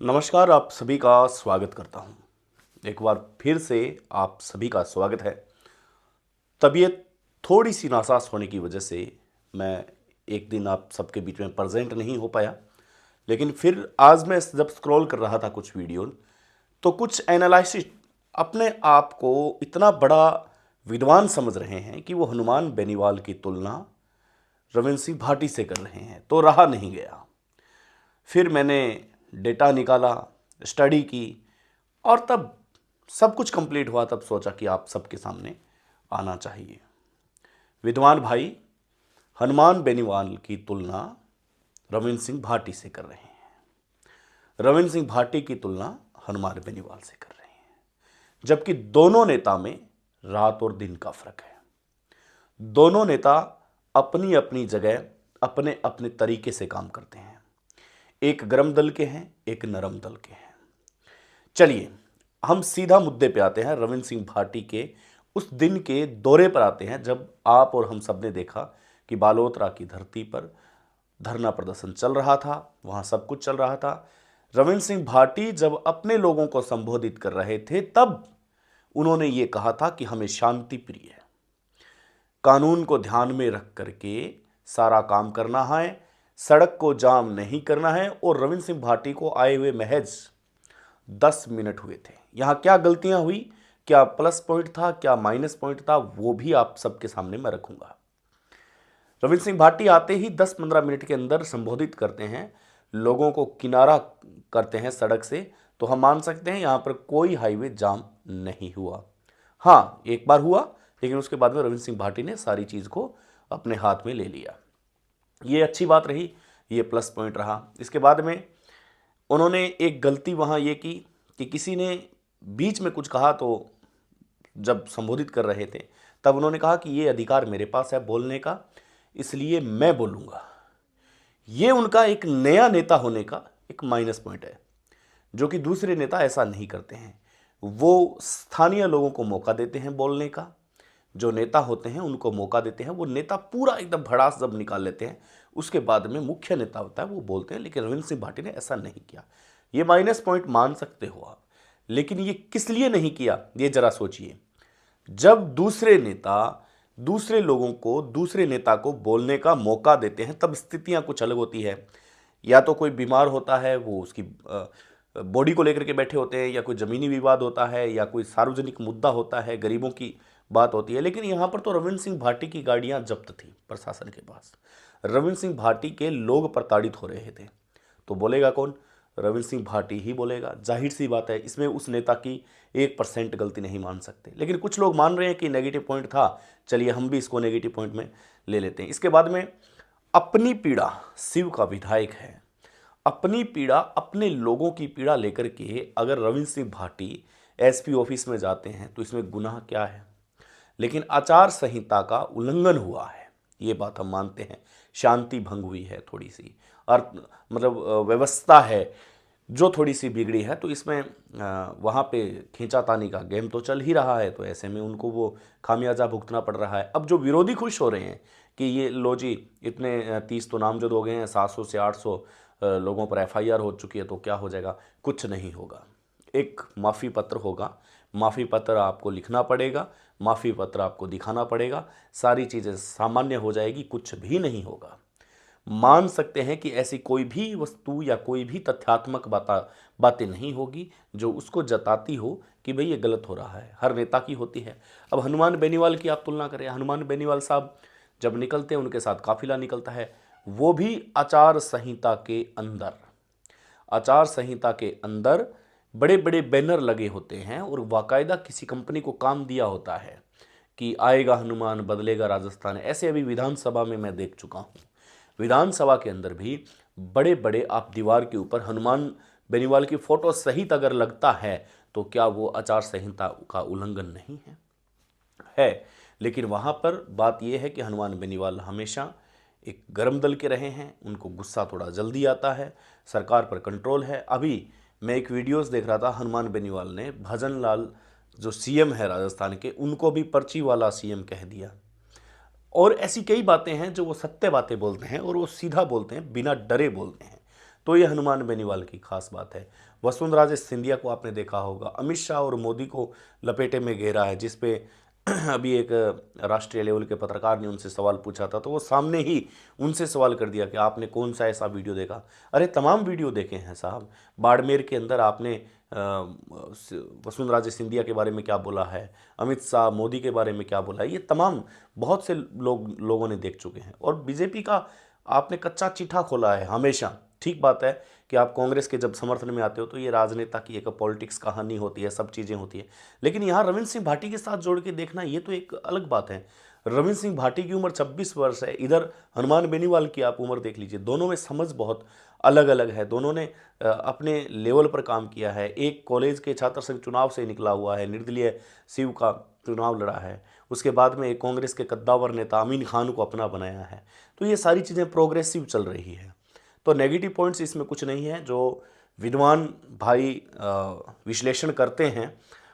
नमस्कार, आप सभी का स्वागत करता हूं। एक बार फिर से आप सभी का स्वागत है। तबीयत थोड़ी सी नासाज होने की वजह से मैं एक दिन आप सबके बीच में प्रेजेंट नहीं हो पाया, लेकिन फिर आज मैं जब स्क्रॉल कर रहा था कुछ वीडियो, तो कुछ एनालिसिस अपने आप को इतना बड़ा विद्वान समझ रहे हैं कि वो हनुमान बेनीवाल की तुलना रविंद्र सिंह भाटी से कर रहे हैं, तो रहा नहीं गया। फिर मैंने डेटा निकाला, स्टडी की, और तब सब कुछ कंप्लीट हुआ। तब सोचा कि आप सबके सामने आना चाहिए। विद्वान भाई हनुमान बेनीवाल की तुलना रविंद्र सिंह भाटी से कर रहे हैं, रविंद्र सिंह भाटी की तुलना हनुमान बेनीवाल से कर रहे हैं, जबकि दोनों नेता में रात और दिन का फर्क है। दोनों नेता अपनी अपनी जगह अपने अपने तरीके से काम करते हैं। एक गर्म दल के हैं, एक नरम दल के हैं। चलिए हम सीधा मुद्दे पे आते हैं। रविंद्र सिंह भाटी के उस दिन के दौरे पर आते हैं जब आप और हम सब ने देखा कि बालोतरा की धरती पर धरना प्रदर्शन चल रहा था, वहां सब कुछ चल रहा था। रविंद्र सिंह भाटी जब अपने लोगों को संबोधित कर रहे थे, तब उन्होंने ये कहा था कि हमें शांति प्रिय है, कानून को ध्यान में रख करके सारा काम करना है, सड़क को जाम नहीं करना है। और रविंद्र सिंह भाटी को आए हुए महज 10 मिनट हुए थे। यहां क्या गलतियां हुई, क्या प्लस पॉइंट था, क्या माइनस पॉइंट था, वो भी आप सबके सामने मैं रखूंगा। रविंद्र सिंह भाटी आते ही 10-15 मिनट के अंदर संबोधित करते हैं, लोगों को किनारा करते हैं सड़क से, तो हम मान सकते हैं यहां पर कोई हाईवे जाम नहीं हुआ। हां, एक बार हुआ, लेकिन उसके बाद में रविंद्र सिंह भाटी ने सारी चीज को अपने हाथ में ले लिया। ये अच्छी बात रही, ये प्लस पॉइंट रहा। इसके बाद में उन्होंने एक गलती वहाँ ये की कि किसी ने बीच में कुछ कहा, तो जब संबोधित कर रहे थे तब उन्होंने कहा कि ये अधिकार मेरे पास है बोलने का, इसलिए मैं बोलूँगा। ये उनका एक नया नेता होने का एक माइनस पॉइंट है, जो कि दूसरे नेता ऐसा नहीं करते हैं। वो स्थानीय लोगों को मौका देते हैं बोलने का। जो नेता होते हैं उनको मौका देते हैं, वो नेता पूरा एकदम भड़ास जब निकाल लेते हैं, उसके बाद में मुख्य नेता होता है वो बोलते हैं। लेकिन रविंद्र सिंह भाटी ने ऐसा नहीं किया। ये माइनस पॉइंट मान सकते हो आप, लेकिन ये किस लिए नहीं किया ये जरा सोचिए। जब दूसरे नेता दूसरे लोगों को, दूसरे नेता को बोलने का मौका देते हैं, तब स्थितियां कुछ अलग होती है। या तो कोई बीमार होता है, वो उसकी बॉडी को लेकर के बैठे होते हैं, या कोई ज़मीनी विवाद होता है, या कोई सार्वजनिक मुद्दा होता है, गरीबों की बात होती है। लेकिन यहाँ पर तो रविंद्र सिंह भाटी की गाड़ियाँ जब्त थी प्रशासन के पास। रविंद्र सिंह भाटी के लोग प्रताड़ित हो रहे थे, तो बोलेगा कौन? रविंद्र सिंह भाटी ही बोलेगा। जाहिर सी बात है, इसमें उस नेता की 1% गलती नहीं मान सकते। लेकिन कुछ लोग मान रहे हैं कि नेगेटिव पॉइंट था, चलिए हम भी इसको नेगेटिव पॉइंट में ले लेते हैं। इसके बाद में अपनी पीड़ा, शिव का विधायक है, अपनी पीड़ा, अपने लोगों की पीड़ा लेकर के अगर रविंद्र सिंह भाटी एसपी ऑफिस में जाते हैं तो इसमें गुनाह क्या है? लेकिन आचार संहिता का उल्लंघन हुआ है, ये बात हम मानते हैं। शांति भंग हुई है थोड़ी सी, और मतलब व्यवस्था है जो थोड़ी सी बिगड़ी है, तो इसमें वहाँ पे खींचातानी का गेम तो चल ही रहा है। तो ऐसे में उनको वो खामियाजा भुगतना पड़ रहा है। अब जो विरोधी खुश हो रहे हैं कि ये लो जी, इतने 30 तो नामजद हो गए हैं, 700 से 800 लोगों पर एफआईआर हो चुकी है, तो क्या हो जाएगा? कुछ नहीं होगा। एक माफ़ी पत्र होगा, माफ़ी पत्र आपको लिखना पड़ेगा, माफ़ी पत्र आपको दिखाना पड़ेगा, सारी चीज़ें सामान्य हो जाएगी, कुछ भी नहीं होगा। मान सकते हैं कि ऐसी कोई भी वस्तु या कोई भी तथ्यात्मक बातें नहीं होगी जो उसको जताती हो कि भाई ये गलत हो रहा है। हर नेता की होती है। अब हनुमान बेनीवाल की आप तुलना करें, हनुमान बेनीवाल साहब जब निकलते हैं, उनके साथ काफिला निकलता है, वो भी आचार संहिता के अंदर, आचार संहिता के अंदर बड़े बड़े बैनर लगे होते हैं, और बाकायदा किसी कंपनी को काम दिया होता है कि आएगा हनुमान बदलेगा राजस्थान। ऐसे अभी विधानसभा में मैं देख चुका हूँ। विधानसभा के अंदर भी बड़े बड़े आप दीवार के ऊपर हनुमान बेनीवाल की फोटो सहित अगर लगता है, तो क्या वो आचार संहिता का उल्लंघन नहीं है? लेकिन वहाँ पर बात यह है कि हनुमान बेनीवाल हमेशा एक गर्म दल के रहे हैं, उनको गुस्सा थोड़ा जल्दी आता है, सरकार पर कंट्रोल है। अभी मैं एक वीडियोस देख रहा था, हनुमान बेनीवाल ने भजन लाल जो सीएम है राजस्थान के, उनको भी पर्ची वाला सीएम कह दिया। और ऐसी कई बातें हैं जो वो सत्य बातें बोलते हैं, और वो सीधा बोलते हैं, बिना डरे बोलते हैं। तो ये हनुमान बेनीवाल की खास बात है। वसुंधरा राजे सिंधिया को आपने देखा होगा, अमित शाह और मोदी को लपेटे में घेरा है, जिस पे अभी एक राष्ट्रीय लेवल के पत्रकार ने उनसे सवाल पूछा था, तो वो सामने ही उनसे सवाल कर दिया कि आपने कौन सा ऐसा वीडियो देखा। अरे तमाम वीडियो देखे हैं साहब। बाड़मेर के अंदर आपने वसुंधरा राजे सिंधिया के बारे में क्या बोला है, अमित शाह मोदी के बारे में क्या बोला है, ये तमाम बहुत से लोगों ने देख चुके हैं। और बीजेपी का आपने कच्चा चिट्ठा खोला है हमेशा। ठीक बात है कि आप कांग्रेस के जब समर्थन में आते हो तो ये राजनेता की एक पॉलिटिक्स कहानी होती है, सब चीज़ें होती है, लेकिन यहाँ रविंद्र सिंह भाटी के साथ जोड़ के देखना ये तो एक अलग बात है। रविंद्र सिंह भाटी की उम्र 26 वर्ष है, इधर हनुमान बेनीवाल की आप उम्र देख लीजिए, दोनों में समझ बहुत अलग अलग है। दोनों ने अपने लेवल पर काम किया है। एक कॉलेज के छात्र संघ चुनाव से निकला हुआ है, निर्दलीय शिव का चुनाव लड़ा है, उसके बाद में एक कांग्रेस के कद्दावर नेता अमीन खान को अपना बनाया है। तो ये सारी चीज़ें प्रोग्रेसिव चल रही है, तो नेगेटिव पॉइंट्स इसमें कुछ नहीं है। जो विद्वान भाई विश्लेषण करते हैं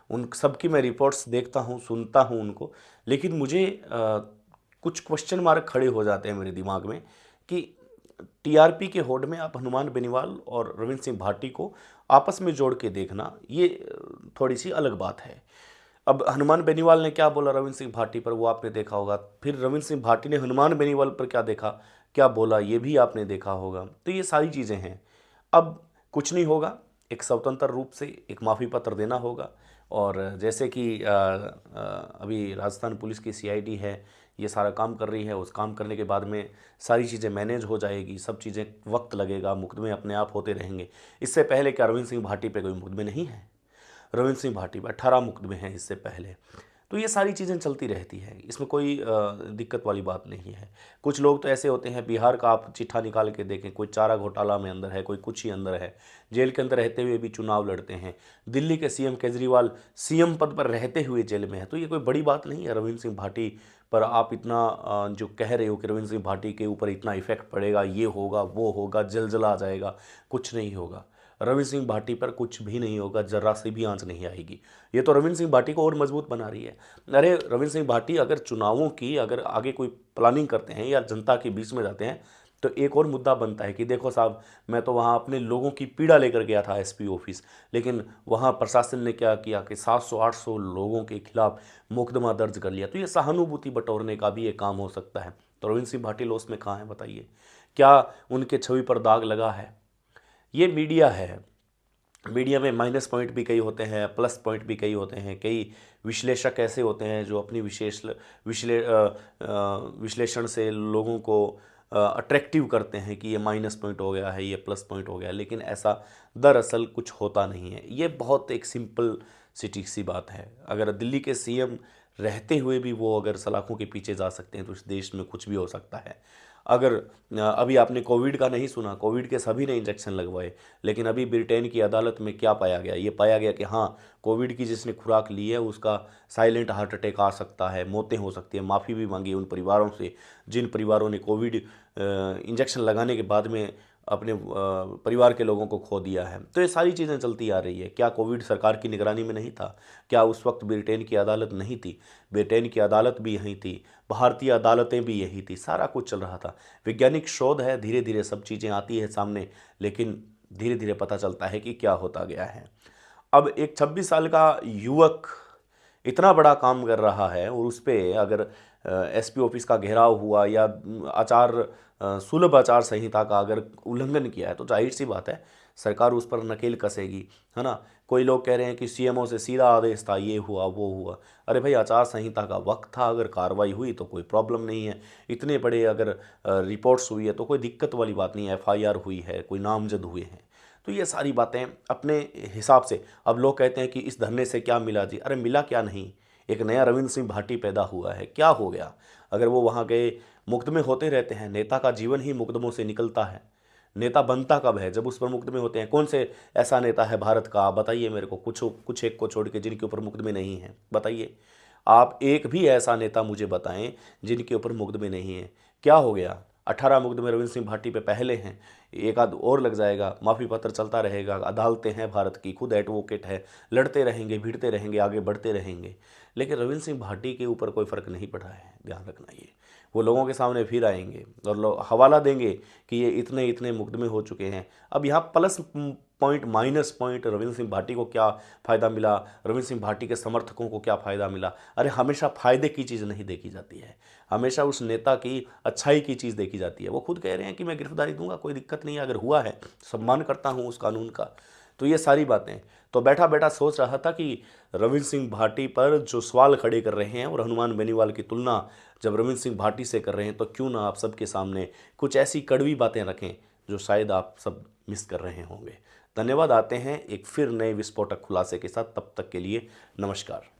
उन सब की मैं रिपोर्ट्स देखता हूँ, सुनता हूँ उनको, लेकिन मुझे कुछ क्वेश्चन मार्क खड़े हो जाते हैं मेरे दिमाग में कि टीआरपी के होड़ में आप हनुमान बेनीवाल और रविंद्र सिंह भाटी को आपस में जोड़ के देखना, ये थोड़ी सी अलग बात है। अब हनुमान बेनीवाल ने क्या बोला रविंद्र सिंह भाटी पर, वो आपने देखा होगा। फिर रविंद्र सिंह भाटी ने हनुमान बेनीवाल पर क्या देखा, क्या बोला, ये भी आपने देखा होगा। तो ये सारी चीज़ें हैं। अब कुछ नहीं होगा, एक स्वतंत्र रूप से एक माफ़ी पत्र देना होगा। और जैसे कि अभी राजस्थान पुलिस की सीआईडी है, ये सारा काम कर रही है, उस काम करने के बाद में सारी चीज़ें मैनेज हो जाएगी, सब चीज़ें वक्त लगेगा, मुकदमे अपने आप होते रहेंगे। इससे पहले क्या रविंद्र सिंह भाटी पे कोई मुकदमे नहीं है? रविंद्र सिंह भाटी पर 18 मुकदमे हैं इससे पहले। तो ये सारी चीज़ें चलती रहती है, इसमें कोई दिक्कत वाली बात नहीं है। कुछ लोग तो ऐसे होते हैं, बिहार का आप चिट्ठा निकाल के देखें, कोई चारा घोटाला में अंदर है, कोई कुछ ही अंदर है, जेल के अंदर रहते हुए भी चुनाव लड़ते हैं। दिल्ली के सीएम केजरीवाल सीएम पद पर रहते हुए जेल में है, तो ये कोई बड़ी बात नहीं है। रविंद्र सिंह भाटी पर आप इतना जो कह रहे हो कि रविंद्र सिंह भाटी के ऊपर इतना इफेक्ट पड़ेगा, ये होगा वो होगा, जलजला आ जाएगा, कुछ नहीं होगा। रविंद्र सिंह भाटी पर कुछ भी नहीं होगा, जर्रा से भी आंच नहीं आएगी। ये तो रविंद्र सिंह भाटी को और मजबूत बना रही है। अरे रविंद्र सिंह भाटी अगर चुनावों की अगर आगे कोई प्लानिंग करते हैं या जनता के बीच में जाते हैं, तो एक और मुद्दा बनता है कि देखो साहब, मैं तो वहाँ अपने लोगों की पीड़ा लेकर गया था एसपी ऑफिस, लेकिन वहाँ प्रशासन ने क्या किया कि 700-800 लोगों के खिलाफ मुकदमा दर्ज कर लिया। तो ये सहानुभूति बटोरने का भी एक काम हो सकता है। तो रविंद्र सिंह भाटी लॉस में कहाँ है बताइए? क्या उनके छवि पर दाग लगा है? ये मीडिया है, मीडिया में माइनस पॉइंट भी कई होते हैं, प्लस पॉइंट भी कई होते हैं। कई विश्लेषक ऐसे होते हैं जो अपनी विश्लेषण से लोगों को अट्रैक्टिव करते हैं कि ये माइनस पॉइंट हो गया है, ये प्लस पॉइंट हो गया है, लेकिन ऐसा दरअसल कुछ होता नहीं है। ये बहुत एक सिंपल सी बात है। अगर दिल्ली के सीएम रहते हुए भी वो अगर सलाखों के पीछे जा सकते हैं तो इस देश में कुछ भी हो सकता है। अगर अभी आपने कोविड का नहीं सुना, कोविड के सभी ने इंजेक्शन लगवाए, लेकिन अभी ब्रिटेन की अदालत में क्या पाया गया? ये पाया गया कि हाँ, कोविड की जिसने खुराक ली है उसका साइलेंट हार्ट अटैक आ सकता है, मौतें हो सकती है। माफ़ी भी मांगी उन परिवारों से जिन परिवारों ने कोविड इंजेक्शन लगाने के बाद में अपने परिवार के लोगों को खो दिया है। तो ये सारी चीज़ें चलती आ रही है। क्या कोविड सरकार की निगरानी में नहीं था? क्या उस वक्त ब्रिटेन की अदालत नहीं थी? ब्रिटेन की अदालत भी यहीं थी, भारतीय अदालतें भी यही थी, सारा कुछ चल रहा था। वैज्ञानिक शोध है, धीरे धीरे सब चीज़ें आती है सामने, लेकिन धीरे धीरे पता चलता है कि क्या होता गया है। अब एक 26 साल का युवक इतना बड़ा काम कर रहा है और उस पर अगर एसपी ऑफिस का घेराव हुआ या सुलभ आचार संहिता का अगर उल्लंघन किया है, तो जाहिर सी बात है सरकार उस पर नकेल कसेगी, है ना। कोई लोग कह रहे हैं कि सीएमओ से सीधा आदेश था, ये हुआ वो हुआ। अरे भाई, आचार संहिता का वक्त था, अगर कार्रवाई हुई तो कोई प्रॉब्लम नहीं है। इतने बड़े अगर रिपोर्ट्स हुई है तो कोई दिक्कत वाली बात नहीं है, एफआईआर हुई है, कोई नामजद हुए हैं। तो ये सारी बातें अपने हिसाब से। अब लोग कहते हैं कि इस धरने से क्या मिला जी? अरे मिला क्या नहीं, एक नया रविंद्र सिंह भाटी पैदा हुआ है। क्या हो गया अगर वो वहाँ गए? मुकदमे होते रहते हैं, नेता का जीवन ही मुकदमों से निकलता है। नेता बनता कब है? जब उस पर मुकदमे होते हैं। कौन से ऐसा नेता है भारत का, बताइए मेरे को, कुछ एक को छोड़ के जिनके ऊपर मुकदमे नहीं हैं, बताइए। आप एक भी ऐसा नेता मुझे बताएं जिनके ऊपर मुकदमे नहीं हैं। क्या हो गया? 18 मुकदमे रविंद्र सिंह भाटी पे पहले हैं, एक आध और लग जाएगा, माफ़ी पत्र चलता रहेगा। अदालतें हैं भारत की, खुद एडवोकेट है, लड़ते रहेंगे, भिड़ते रहेंगे, आगे बढ़ते रहेंगे। लेकिन रविंद्र सिंह भाटी के ऊपर कोई फ़र्क नहीं पड़ा है, ध्यान रखना। ये वो लोगों के सामने फिर आएंगे और लोग हवाला देंगे कि ये इतने इतने मुकदमे हो चुके हैं। अब यहाँ plus point minus point Ravindra Singh Bhati को क्या फ़ायदा मिला, रविंद्र सिंह भाटी के समर्थकों को क्या फ़ायदा मिला। अरे हमेशा फ़ायदे की चीज़ नहीं देखी जाती है, हमेशा उस नेता की अच्छाई की चीज़ देखी जाती है। वो खुद कह रहे हैं कि मैं गिरफ्तारी दूंगा, कोई दिक्कत नहीं है, अगर हुआ है सम्मान करता हूँ उस कानून का। तो ये सारी बातें, तो बैठा बैठा सोच रहा था कि रविंद्र सिंह भाटी पर जो सवाल खड़े कर रहे हैं और हनुमान बेनीवाल की तुलना जब रविंद्र सिंह भाटी से कर रहे हैं, तो क्यों ना आप सबके सामने कुछ ऐसी कड़वी बातें रखें जो शायद आप सब मिस कर रहे होंगे। धन्यवाद। आते हैं एक फिर नए विस्फोटक खुलासे के साथ, तब तक के लिए नमस्कार।